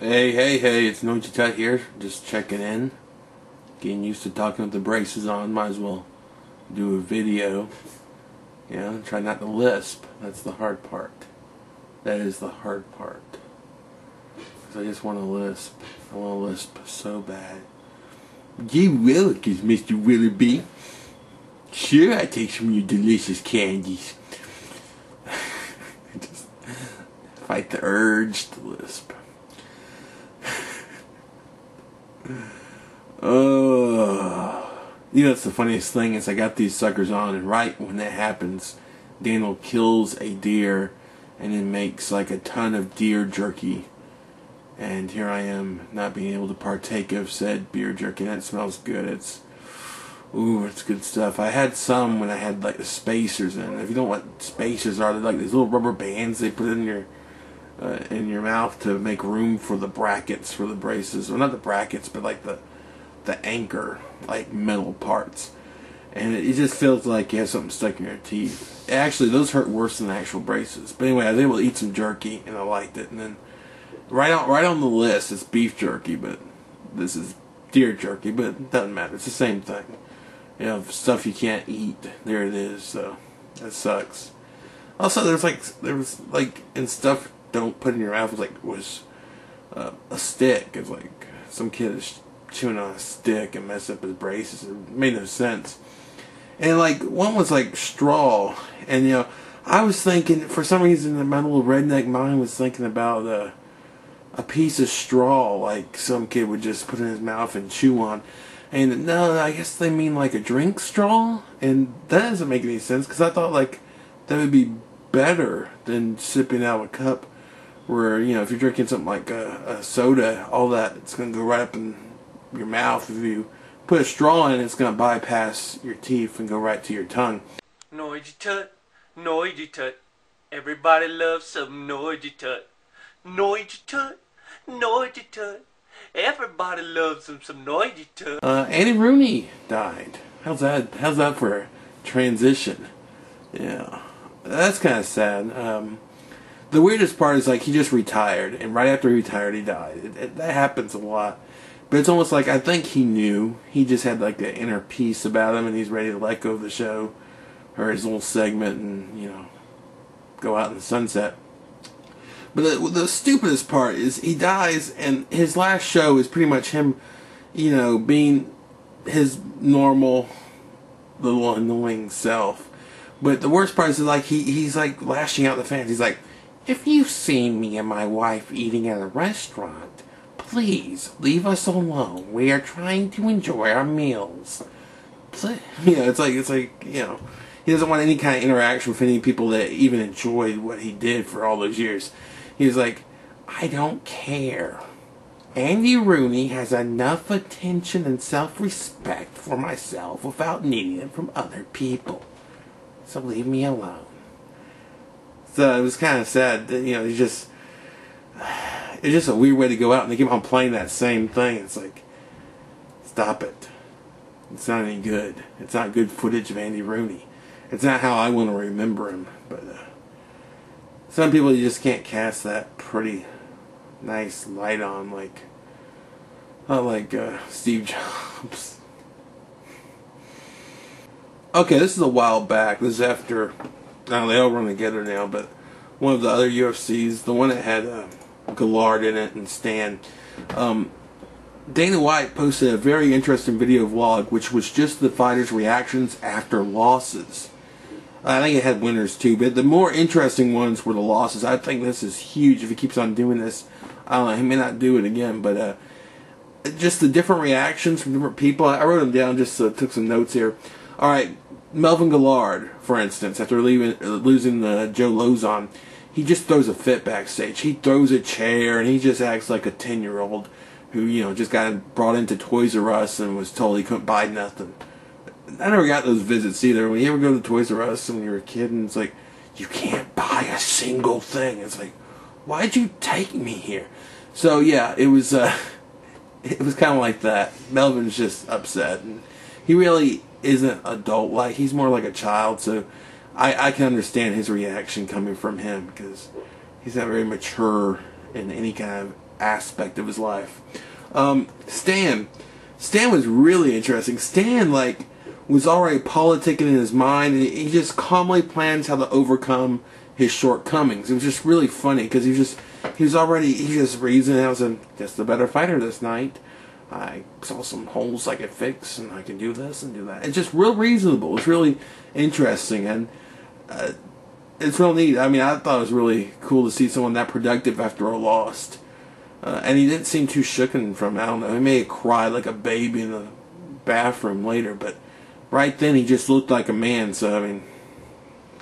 Hey, it's No Tut here, just checking in. Getting used to talking with the braces on, might as well do a video. Try not to lisp, that's the hard part. That is the hard part. Because I just want to lisp. I want to lisp so bad. Gee willikers, Mr. Willoughby. Sure, I take some of your delicious candies. Just fight the urge to lisp. That's the funniest thing is I got these suckers on, and right when that happens, Daniel kills a deer and then makes like a ton of deer jerky. And here I am not being able to partake of said deer jerky. That smells good. It's good stuff. I had some when I had like the spacers in. If you don't know what spacers are, they're like these little rubber bands they put in your mouth to make room for the brackets for the braces. Well, not the brackets, but like the anchor, like metal parts. And it just feels like you have something stuck in your teeth. Actually, those hurt worse than the actual braces. But anyway, I was able to eat some jerky, and I liked it. And then right on the list, it's beef jerky, but this is deer jerky. But it doesn't matter. It's the same thing. Stuff you can't eat. There it is. So that sucks. Also, there was like and stuff don't put in your mouth. Was a stick. It's like some kid is chewing on a stick and messed up his braces. It made no sense. And like one was like straw, and I was thinking for some reason my little redneck mind was thinking about a piece of straw like some kid would just put in his mouth and chew on. And no, I guess they mean like a drink straw, and that doesn't make any sense because I thought like that would be better than sipping out of a cup where if you're drinking something like a soda, all that it's gonna go right up in your mouth. If you put a straw in, it's gonna bypass your teeth and go right to your tongue. Noisy tut, noisy tut. Everybody loves some noisy tut. Noisy tut, noisy tut. Everybody loves some noisy tut. Andy Rooney died. How's that for a transition? Yeah, that's kind of sad. The weirdest part is like he just retired, and right after he retired, he died. That happens a lot. But it's almost like I think he knew. He just had like an inner peace about him, and he's ready to let go of the show or his little segment and go out in the sunset. But the stupidest part is he dies, and his last show is pretty much him, being his normal little annoying self. But the worst part is like he's like lashing out at the fans. He's like, "If you see me and my wife eating at a restaurant, please leave us alone. We are trying to enjoy our meals." It's like he doesn't want any kind of interaction with any people that even enjoyed what he did for all those years. He's like, "I don't care. Andy Rooney has enough attention and self-respect for myself without needing it from other people. So leave me alone." So it was kind of sad that it's just a weird way to go out, and they keep on playing that same thing. It's like, stop it. It's not any good. It's not good footage of Andy Rooney. It's not how I want to remember him. But some people you just can't cast that pretty nice light on, not like Steve Jobs. Okay, this is a while back. This is after, they all run together now, but one of the other UFCs, the one that had Gillard in it and Stan, Dana White posted a very interesting video vlog, which was just the fighters' reactions after losses. I think it had winners too, but the more interesting ones were the losses. I think this is huge if he keeps on doing this. I don't know, he may not do it again, but just the different reactions from different people. I wrote them down, just took some notes here. Alright, Melvin Gillard, for instance, after losing Joe Lozon, he just throws a fit backstage. He throws a chair, and he just acts like a 10-year-old who, just got brought into Toys R Us and was told he couldn't buy nothing. I never got those visits either. When you ever go to Toys R Us when you were a kid and it's like, you can't buy a single thing. It's like, why'd you take me here? So yeah, it was kind of like that. Melvin's just upset, and he really isn't adult-like. He's more like a child, so I can understand his reaction coming from him because he's not very mature in any kind of aspect of his life. Stan was really interesting. Stan, like, was already politicking in his mind, and he just calmly plans how to overcome his shortcomings. It was just really funny because he just reasoned. I was just a better fighter this night. I saw some holes I could fix, and I can do this and do that. It's just real reasonable. It's really interesting, and it's real neat. I mean, I thought it was really cool to see someone that productive after a loss. And he didn't seem too shooken from, I don't know, he may have cried like a baby in the bathroom later, but right then he just looked like a man. So, I mean,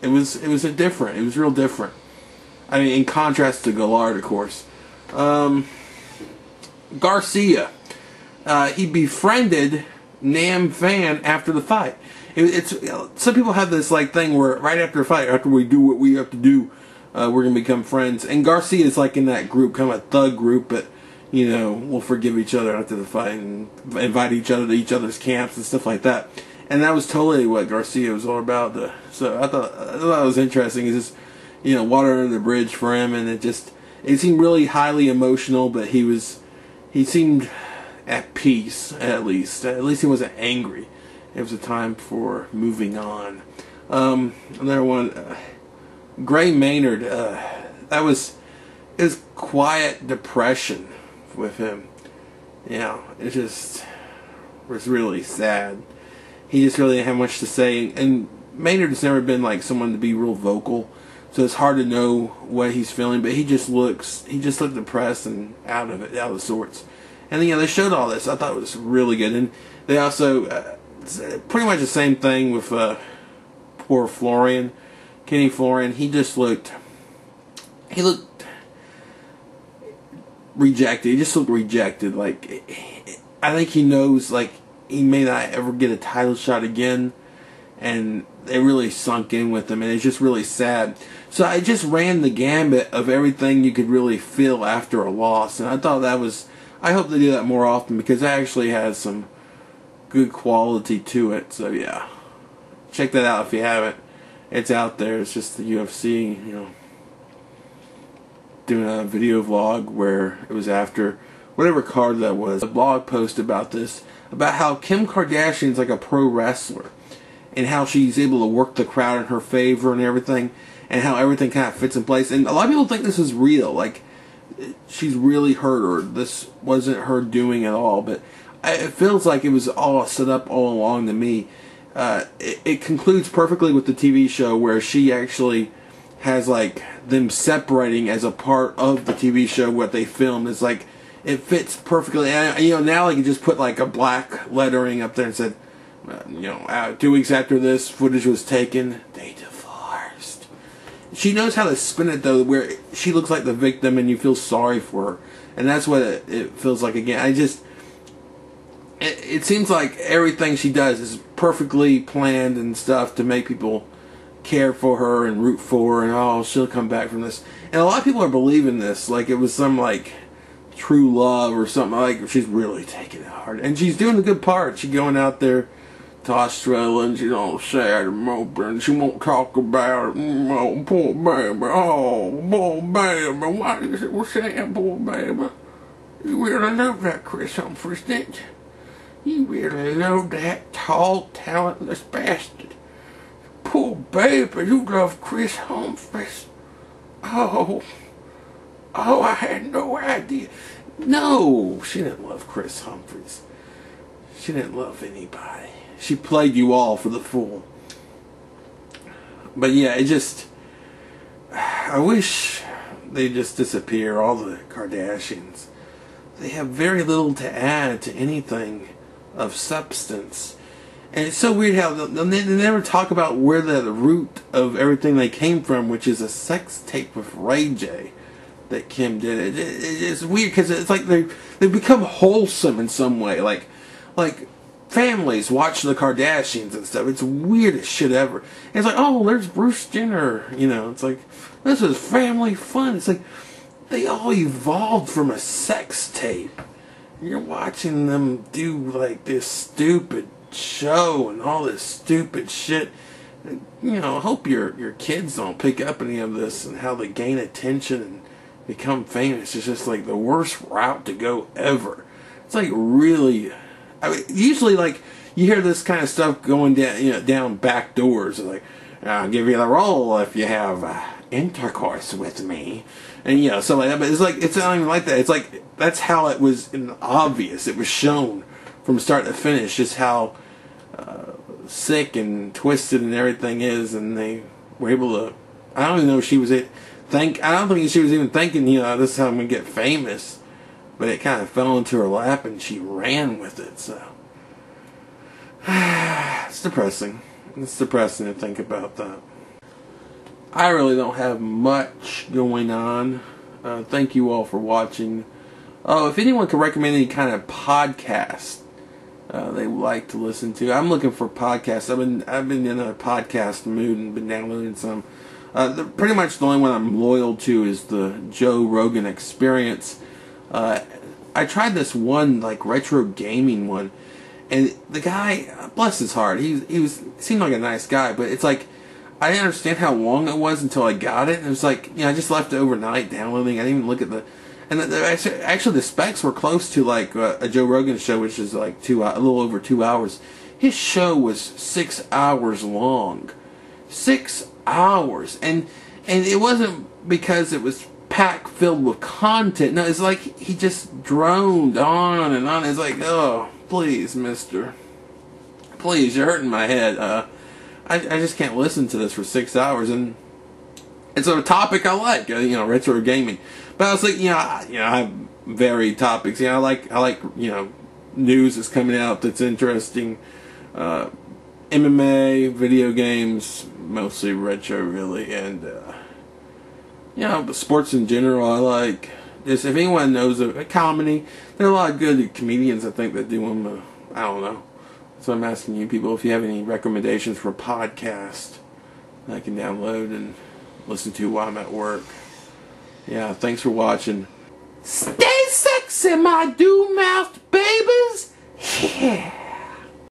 it was different. It was real different. I mean, in contrast to Gallard, of course. Garcia. He befriended Nam Fan after the fight. It's some people have this like thing where right after a fight, after we do what we have to do, we're gonna become friends. And Garcia is like in that group, kind of a thug group, but you know, we'll forgive each other after the fight and invite each other to each other's camps and stuff like that. And that was totally what Garcia was all about. So I thought it was interesting. It's just, you know, water under the bridge for him, and it seemed really highly emotional, but he seemed at peace, at least. At least he wasn't angry. It was a time for moving on. Another one, Gray Maynard. It was quiet depression with him. You know, it just was really sad. He just really didn't have much to say, and Maynard has never been like someone to be real vocal, so it's hard to know what he's feeling. But he just looked depressed and out of sorts. And you know, they showed all this. I thought it was really good, and they also pretty much the same thing with poor Florian, Kenny Florian. He looked rejected. He just looked rejected. Like, I think he knows, like, he may not ever get a title shot again, and it really sunk in with him, and it's just really sad. So I just ran the gambit of everything you could really feel after a loss, and I thought that was, I hope they do that more often, because it actually has some good quality to it. So yeah, check that out if you haven't. It's out there. It's just the UFC, you know, doing a video vlog where it was after whatever card that was. A blog post about this, about how Kim Kardashian's like a pro wrestler, and how she's able to work the crowd in her favor and everything, and how everything kind of fits in place. And a lot of people think this is real, like she's really hurt, or this wasn't her doing at all. But it feels like it was all set up all along to me. It concludes perfectly with the TV show, where she actually has like them separating as a part of the TV show what they filmed. It's like it fits perfectly. And, you know, now they can just put like a black lettering up there and said, you know, 2 weeks after this footage was taken, they divorced. She knows how to spin it though, where she looks like the victim and you feel sorry for her, and that's what it feels like again. It seems like everything she does is perfectly planned and stuff to make people care for her and root for her, and oh, she'll come back from this. And a lot of people are believing this, like it was some like true love or something. Like she's really taking it hard, and she's doing a good part. She's going out there to Australia, and she's all sad and moping, and she won't talk about it. Oh, poor baby. Oh, poor baby. Why is it sad, poor baby? You really love that Kris Humphries, didn't you? You really love that tall, talentless bastard. Poor baby, you love Kris Humphries. Oh, I had no idea. No, she didn't love Kris Humphries. She didn't love anybody. She played you all for the fool. But yeah, I wish they'd just disappear, all the Kardashians. They have very little to add to anything of substance. And it's so weird how they never talk about where the root of everything they came from, which is a sex tape with Ray J that Kim did. It's weird because it's like they've become wholesome in some way. Like families watch the Kardashians and stuff. It's the weirdest shit ever. And it's like, oh, there's Bruce Jenner. You know, it's like, this is family fun. It's like they all evolved from a sex tape. You're watching them do like this stupid show and all this stupid shit. You know, I hope your kids don't pick up any of this and how they gain attention and become famous is just like the worst route to go ever. It's like really, I mean, usually like you hear this kind of stuff going down, down back doors. Like, I'll give you the role if you have intercourse with me, and stuff like that. But it's not even like that. It's like that's how it was obvious. It was shown from start to finish just how sick and twisted and everything is, and they were able to. I don't even know if she was it. I don't think she was even thinking, this is how I'm gonna get famous. But it kind of fell into her lap, and she ran with it. So it's depressing. It's depressing to think about that. I really don't have much going on. Thank you all for watching. Oh, if anyone could recommend any kind of podcast they would like to listen to, I'm looking for podcasts. I've been in a podcast mood and been downloading some. Pretty much the only one I'm loyal to is the Joe Rogan Experience. I tried this one like retro gaming one, and the guy, bless his heart, he seemed like a nice guy, but it's like I didn't understand how long it was until I got it. And it was like I just left it overnight downloading. I didn't even look at actually the specs were close to like a Joe Rogan show, which is like a little over 2 hours. His show was 6 hours long. 6 hours, and it wasn't because it was packed filled with content. No, it's like he just droned on and on. It's like, oh, please, mister, please, you're hurting my head. I just can't listen to this for 6 hours, and it's a topic I like, retro gaming. But I was like, I have varied topics. I like news that's coming out that's interesting. MMA, video games, mostly retro really, and sports in general I like. Just if anyone knows a comedy, there are a lot of good comedians I think that do them. I don't know. So I'm asking you people if you have any recommendations for a podcast that I can download and listen to while I'm at work. Yeah, thanks for watching. Stay sexy, my do-mouthed babies. Yeah.